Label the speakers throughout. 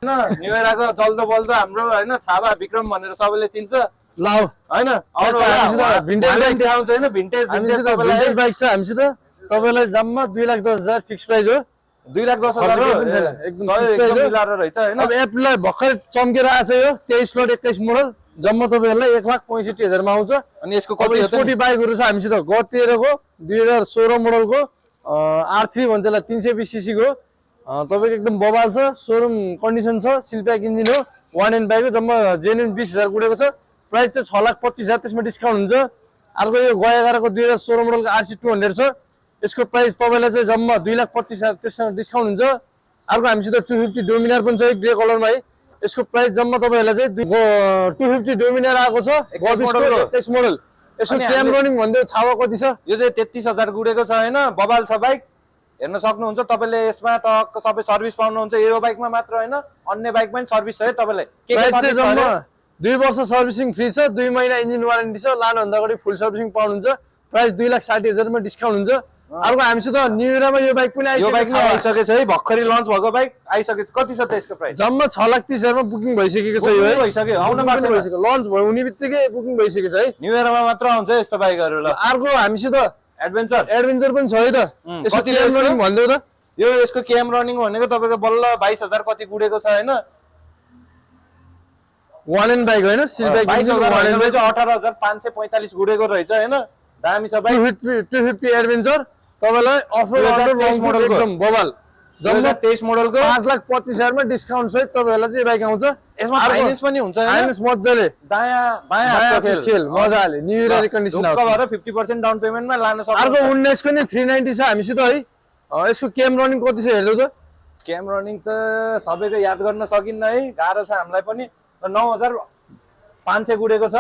Speaker 1: New इयरको जल्दो बल्दो हाम्रो हैन छाबा विक्रम भनेर सबैले चिन्छ
Speaker 2: ल
Speaker 1: हैन
Speaker 2: भिन्टेज बाइक
Speaker 1: देखाउँछ हैन भिन्टेज
Speaker 2: भिन्टेज बाइक छ हामीसित तपाईलाई जम्मा 2,10,000 फिक्स प्राइस हो
Speaker 1: 2,10,000 हो एकदम मिलाएर रहेछ हैन
Speaker 2: अब एप्रिललाई भर्खर चम्केर आछ यो 23 स्लट 21 मोडल जम्मा तपाईहरुलाई 1,65,000 मा आउँछ
Speaker 1: अनि यसको कति
Speaker 2: स्पोर्टी बाइकहरु छ हामीसित ग13 को 2016 मोडलको R3 भन्छ ला 320 सीसी को तपाईको एकदम बबाल छ शोरूम कन्डिसन छ सिलप्याक इन्जिन हो 1N बाइक हो जम्मा जेन्युन 20,000 गुडेको छ प्राइस चाहिँ 6,25,000 त्यसमा डिस्काउन्ट हुन्छ अर्को यो ग11 को 2016 मोडलको RC 200 छ यसको प्राइस तपाईलाई चाहिँ जम्मा 2,25,000 त्यसमा डिस्काउन्ट हुन्छ अर्को हामीसित 250 डोमिनार पनि छ ग्रे कलरमा है यसको प्राइस जम्मा तपाईहरुलाई चाहिँ 250 डोमिनार आएको छ 21 मोडल यसको क्यामरोनिङ भन्दै छावा कति छ
Speaker 1: यो चाहिँ 33,000 गुडेको छ हैन बबाल छ बाइक हेर्न सक्नुहुन्छ तपाईले यसमा टक्क सबै सर्भिस पाउनुहुन्छ यो बाइकमा मात्र हैन अन्य बाइकमा पनि सर्भिस छ है तपाईलाई
Speaker 2: के सर्भिस जम्मा 2 वर्ष सर्भिसिङ फ्री छ 2 महिना इन्जिन वारेन्टी छ लानु भन्दा अगाडि फुल सर्भिसिङ पाउनुहुन्छ प्राइस 2,60,000 मा डिस्काउन्ट हुन्छ अर्को हामीसित न्यू इयरमा यो बाइक पनि
Speaker 1: आइसकेछ है भर्खरै लन्च भएको बाइक आइसकेछ कति छ त यसको प्राइस
Speaker 2: जम्मा 6,30,000 मा बुकिङ भइसकेको छ यो है
Speaker 1: भइसक्यो आउन बाँकी
Speaker 2: भइसक्यो लन्च भयो हुने बित्तिकै बुकिङ भइसकेको छ है
Speaker 1: न्यू इयरमा मात्र आउँछ यस्तो बाइकहरु ल
Speaker 2: अर्को हामीसित एडभेन्चर पनि छ है त
Speaker 1: कति
Speaker 2: रनिङ भन्दै त
Speaker 1: यो यसको केएम रनिङ भनेको तपाईको बल्ल 22,000 कति गुडेको छ हैन
Speaker 2: 1N बाइक हैन सिल बाइक
Speaker 1: 22,000 18,545 गुडेको रहेछ हैन दामी छ बाइक
Speaker 2: 250 एडभेन्चर तपाईलाई अफर अर्डर लङ मोडलको एकदम बबाल
Speaker 1: जम्मा 23 मोडलको
Speaker 2: 5,25,000 मा डिस्काउन्ट सहित तपाईहरुलाई चाहिँ बाइक आउँछ
Speaker 1: यसमा फाइनान्स पनि हुन्छ हैन
Speaker 2: फाइनान्स मज्जाले
Speaker 1: दायाँ बायाँ हातको
Speaker 2: खेल मजाले न्यू इयर कन्डिसन
Speaker 1: आउँछ भएर 50% डाउन पेमेन्टमा लान सक्नुहुन्छ
Speaker 2: अर्को 19 को नि 390 छ हामीसित है यसको केम रनिङ कति छ हेर्नु त
Speaker 1: केम रनिङ त सबैको याद गर्न सकिन्न है गाह्रो छ हामीलाई पनि 9,500 गुडेको छ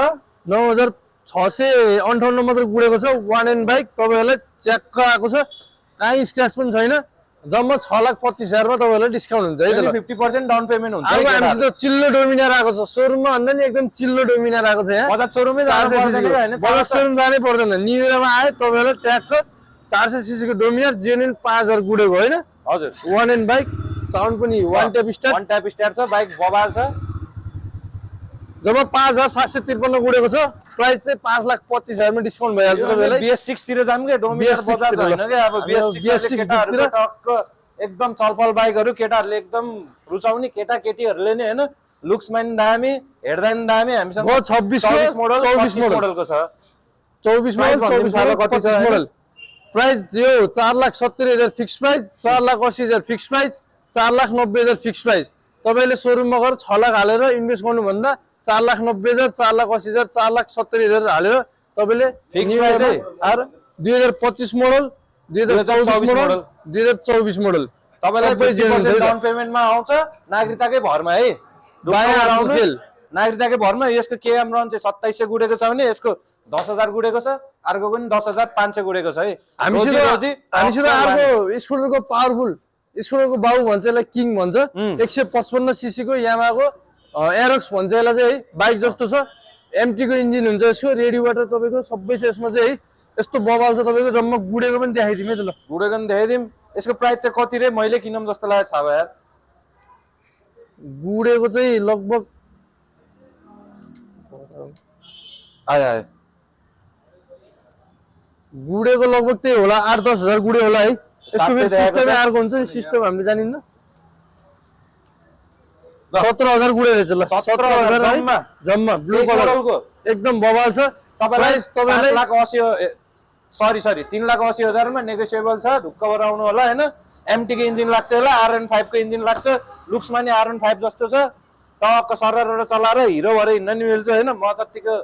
Speaker 2: 9,658 मात्र गुडेको छ 1N बाइक तपाईहरुलाई च्याक्क आएको छ काई स्क्रैच पनि छैन जम्मा 6,25,000 मा तपाईहरुलाई डिस्काउन्ट हुन्छ है त
Speaker 1: 50% डाउन पेमेन्ट हुन्छ
Speaker 2: अब हामीसित चिल्लो डोमिनार आएको छ शोरूममा भन्दा नि एकदम चिल्लो डोमिनार आएको छ यहाँ
Speaker 1: बजाज शोरूममै जानु पर्दैन हैन
Speaker 2: बजाज शोरूम जानै पर्दैन न्यू इयरमा आए तपाईहरुलाई ट्याक्क 400 सीसी को डोमिनार जेन्युन 5,000 गुडेको हैन
Speaker 1: हजुर
Speaker 2: 1N बाइक साउन्ड पनि वान ट्याप स्टार्ट
Speaker 1: छ बाइक बबाल छ
Speaker 2: जम्मा 5,753 गुडेको छ प्राइस चाहिँ 5,25,000 मा डिस्काउन्ट भइहाल्छ तपाईलाई
Speaker 1: BS6 तिर जाम के डोमिनार बजाज हैन के अब BS6 केटाहरुको टक्क एकदम चलपल बाइकहरु केटाहरुले एकदम रुचाउने केटाकेटीहरुले नि हैन लुक्समा नि दामी हेर्दा नि दामी हामीसँग
Speaker 2: 26
Speaker 1: मोडल 24 मोडलको छ
Speaker 2: 24 मोडल कति छ मोडल प्राइस यो 4,70,000 fix price 4,80,000 fix price 4,90,000 fix price तपाईले शोरूममा गएर 6 लाख हालेर इन्भेस्ट गर्नु भन्दा 4,90,000 4,80,000 4,70,000 हालेर तपाईले
Speaker 1: फिक्स प्राइस है
Speaker 2: आर 2025 मोडल 2024 मोडल
Speaker 1: तपाईलाई 50% डाउन पेमेन्टमा आउँछ नागरिकताकै भरमा है नागरिकताकै भरमा यसको केएम रन चाहिँ 2700 गुडेको छ भने यसको 10,000 गुडेको छ अर्को पनि 10,500 गुडेको छ है
Speaker 2: हामीसित अर्को स्कुटरको पावरफुल स्कुटरको बाउ भन्छ यसलाई किङ भन्छ 155 सीसी को यामाको एरोक्स भन्छ यसलाई चाहिँ है बाइक जस्तो छ एमटी को इन्जिन हुन्छ यसको रेडी वाटर तपाईको सबै छ यसमा चाहिँ है यस्तो बबाल छ तपाईको जम्मा गुडेको पनि देखाइदिम है त ल
Speaker 1: गुडेको पनि देखाइदिम यसको प्राइस चाहिँ कति रे मैले किनम जस्तो लाग्यो छ यार
Speaker 2: गुडेको चाहिँ लगभग
Speaker 1: आए
Speaker 2: गुडेको लगभग त्यही होला 8-10,000 गुडे होला है यसको सिस्टम अर्को हुन्छ सिस्टम हामीले जानिन्न 17,000 गुडे रहेछ ल 17,000 जम्मा ब्लू कलरको एकदम बबाल छ
Speaker 1: प्राइस तपाईलाई 3,80,000 सरी 3,80,000 मा नेगोशिएबल छ ढुक्क भएर आउनु होला हैन एमटी को इन्जिन लाग्छ होला RN5 को इन्जिन लाग्छ लुक्समा नि RN5 जस्तो छ टक्क सरर चलाएर हिरो भएर हिँड्न नि मिल्छ हैन म जतिको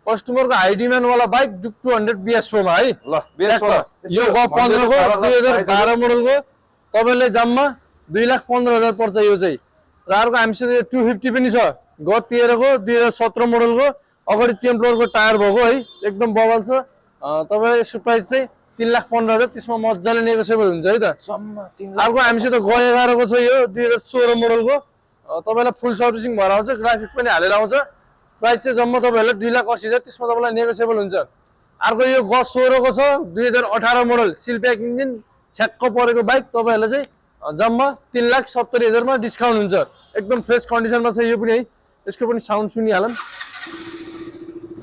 Speaker 1: कस्टमरको आइडी म्यान वाला बाइक डुक 200 BS4 मा है ल BS4
Speaker 2: यो ग15 को 2012 मोडलको तपाईले जम्मा 2,15,000 पर्छ यो चाहिँ र अर्को हामीसित 250 पनि छ ग13 को 2017 मोडलको अगाडि टेम्प्लरको टायर भएको है एकदम बबल छ तपाईलाई यसको प्राइस चाहिँ 3,15,000 त्यसमा मज्जाले नेगोसिएबल हुन्छ है त अर्को हामीसित ग11 को छ यो 2016 मोडलको तपाईलाई फुल सर्भिसिङ भएर आउँछ ग्राफिक पनि हालेर आउँछ प्राइस चाहिँ जम्मा तपाईहरुलाई 2,80,000 त्यसमा तपाईलाई नेगोसिएबल हुन्छ अर्को यो ग16 को छ 2018 मोडल सिल प्याक इन्जिन छ्याक्क परेको बाइक तपाईहरुलाई चाहिँ जम्मा 3,70,000 मा डिस्काउन्ट हुन्छ। एकदम फ्रेस कन्डिसनमा छ यो पनि है। यसको पनि साउन्ड सुनिहालौँ।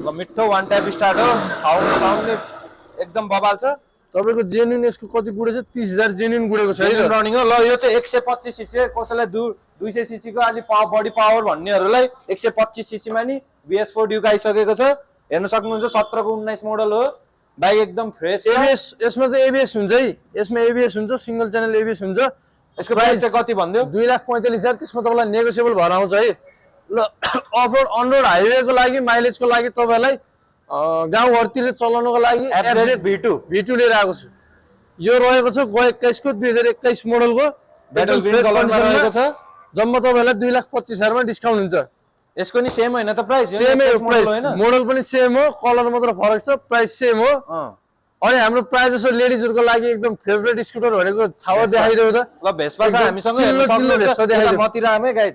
Speaker 1: ल मिठो वान टाइप स्टार्ट हो, साउन्ड एकदम बबाल छ।
Speaker 2: तपाईको जेन्युन यसको कति गुडेको छ? 30,000 जेन्युन गुडेको छ है
Speaker 1: जेन्युन
Speaker 2: त।
Speaker 1: रनिङ हो। ल यो चाहिँ 125 सीसी, कसैलाई 200 सीसी को अलि बडी पावर भन्नेहरूलाई 125 सीसी मा नि BS4 ड्युक आइसकेको छ। हेर्न सक्नुहुन्छ 17 को 19 मोडल हो। बाइक एकदम फ्रेस छ।
Speaker 2: एबीएस यसमा चाहिँ एबीएस हुन्छ है। यसमा एबीएस हुन्छ, सिंगल च्यानल एबीएस हुन्छ।
Speaker 1: यसको प्राइस चाहिँ कति भन्दियो?
Speaker 2: 2,45,000। त्यसमा तपाईलाई नेगोसिएबल भएर आउँछ है। ल अफरोड अनरोड हाइवेको लागि माइलेजको लागि तपाईलाई गाउँघरतिर चलाउनको लागि
Speaker 1: एफजेड
Speaker 2: V2 लिएर आएको छु। यो रहेको छ गो 21 को 2021 मोडलको
Speaker 1: ब्याटल ग्रीन कलरमा रहेको छ।
Speaker 2: जम्मा तपाईलाई 2,25,000 मा डिस्काउन्ट हुन्छ।
Speaker 1: यसको नि सेम हैन त प्राइस?
Speaker 2: सेम प्राइस, मोडल पनि सेम हो, कलर मात्र फरक छ, प्राइस सेम हो। अनि हाम्रो प्राइस जस्तो लेडिजहरुको लागि एकदम फेभरेट स्कुटर भनेको छावा देखाइदेऊ त।
Speaker 1: ल भेस्पा छ हामीसँग, हेर्न सक्नुहुन्छ। मतिर आमै गाइज